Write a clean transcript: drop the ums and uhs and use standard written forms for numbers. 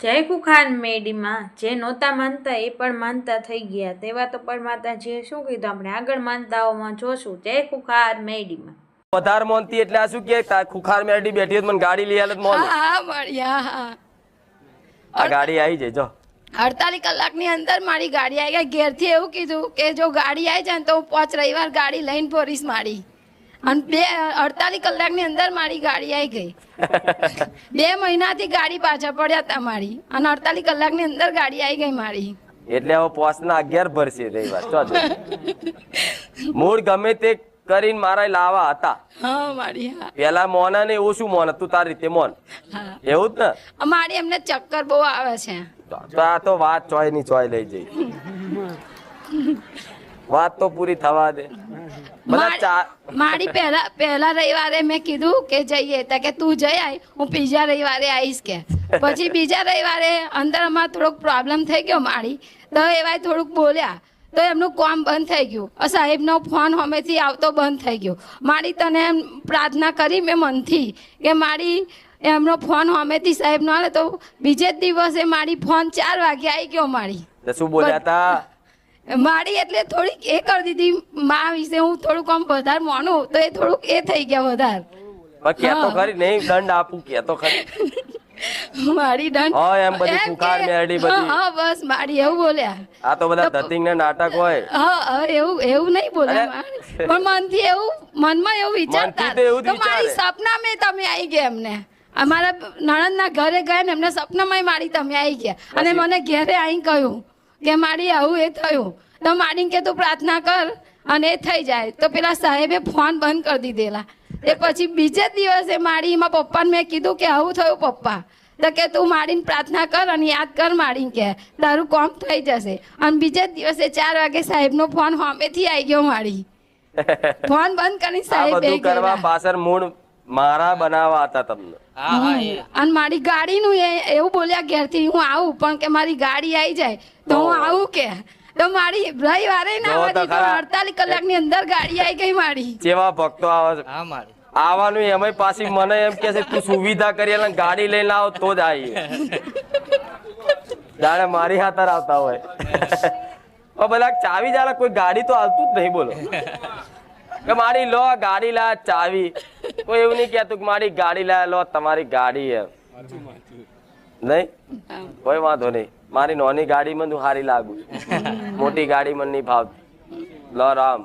જય કુખાર મેડીમાં જે નહોતા માનતા એ પણ માનતા થઈ ગયા તેવા તો પણ માતાજીએ શું કીધું આપણે આગળ માનતાઓમાં જોશું. જય કુખાર મેડીમાં વધારે મોનતી એટલે આ શું કે ખુખાર મેરડી બેઠી હોય મને ગાડી લઈ આલે તો મોન. હા મળ્યા હા આ ગાડી આવી જાય જો 48 કલાકની અંદર મારી ગાડી આવી ગઈ. ઘેરથી એવું કીધું કે જો ગાડી આવી જાય ને તો હું 5 રવિવાર ગાડી લઈને ફરીશ મારી. અને 48 કલાકની અંદર મારી ગાડી આવી ગઈ. 2 મહિનાથી ગાડી પાછા પડ્યા હતા મારી અને 48 કલાકની અંદર ગાડી આવી ગઈ મારી. એટલે હવે 5 ના 11 ભરશે રવિવાર તો મૂળ ગમે તે કરીને મારા લાવા હતા. હા મારી હા પેલા મોના ને એવું શું મોન તું તારી રીતે મોન એવું જ ને મારી એમને ચક્કર બહુ આવે છે. તો આ તો વાત ચોય ની ચોય લઈ જઈ વાત તો પૂરી થવા દે. મારી પહેલા રવિવારે મેં કીધું કે જઈએ તો કે તું જઈ આય હું બીજા રવિવારે આવીશ કે. પછી બીજા રવિવારે અંદર અમારે થોડોક પ્રોબ્લેમ થઈ ગયો મારી તો એવા થોડુંક બોલ્યા તો એમનું કામ બંધ થઈ ગયું. સાહેબનો ફોન હમેથી આવતો બંધ થઈ ગયો. મારી તને પ્રાર્થના કરી મેં મનથી કે મારી એમનો ફોન હમેથી સાહેબ નો આવે તો બીજે જ દિવસે મારી ફોન 4 વાગે આવી ગયો મારી. શું બોલ્યા હતા મારી એટલે થોડીક એ કરી દીધી માં વિશે હું થોડુંક આમ વધારે માનું તો એ થોડુંક એ થઈ ગયા વધારે. કેતો ખરી નહીં દંડ આપું કેતો ખરી મારી દંડ હા એમ બધી કુખાર મેરડી બધી હા બસ મારી એવું બોલ્યા. આ તો બધા ધતિંગ ને નાટક હોય. હા એવું નહીં બોલ્યા પણ મનથી એવું મનમાં એવું વિચારતા તો મારી સપના મેં તમે આવી ગયા એમને અમારા નણંદના ઘરે ગયા ને એમને સપનામાં મારી તમે આવી ગયા અને મને ઘેરે આવી કહ્યું કે મારી આવું એ થયું તો મારી કે તું પ્રાર્થના કર અને એ થઈ જાય તો પેલા સાહેબે ફોન બંધ કરી દીધેલા. એ પછી બીજે દિવસે મારી એમાં પપ્પાને મેં કીધું કે આવું થયું પપ્પા તો કે તું મારીને પ્રાર્થના કર અને યાદ કર મારીને કે તારું કામ થઈ જશે. અને બીજે દિવસે 4 વાગે સાહેબનો ફોન સામેથી આવી ગયો મારી ફોન બંધ કરી સાહેબ કરવા પાછળ મૂળ મારા બનાવવા હતા તમને. અને મારી ગાડીનું એવું બોલ્યા ઘેરથી હું આવું પણ કે મારી ગાડી આવી જાય તો હું આવું કે તો મારી રવિવારે ના આવતી 48 કલાકની અંદર ગાડી આવી ગઈ મારી. જેવા ભક્તો આવે છે આવવાનું એમાં પાછી મને એમ કે છે તું સુવિધા કરી એટલે ગાડી લઈને આવ તો જ આવી જાણે મારી હાથર આવતા હોય બધા ચાવી જાણે કોઈ ગાડી તો આવતું જ નહીં બોલો કે મારી લો ગાડી લા ચાવી કોઈ એવું નહીં કેતું કે મારી ગાડી લા લો તમારી ગાડી એમ નહીં કોઈ વાંધો નહીં મારી નાની ગાડી માં તું સારી લાગુ મોટી ગાડી મને નહીં ભાવતી લો રામ.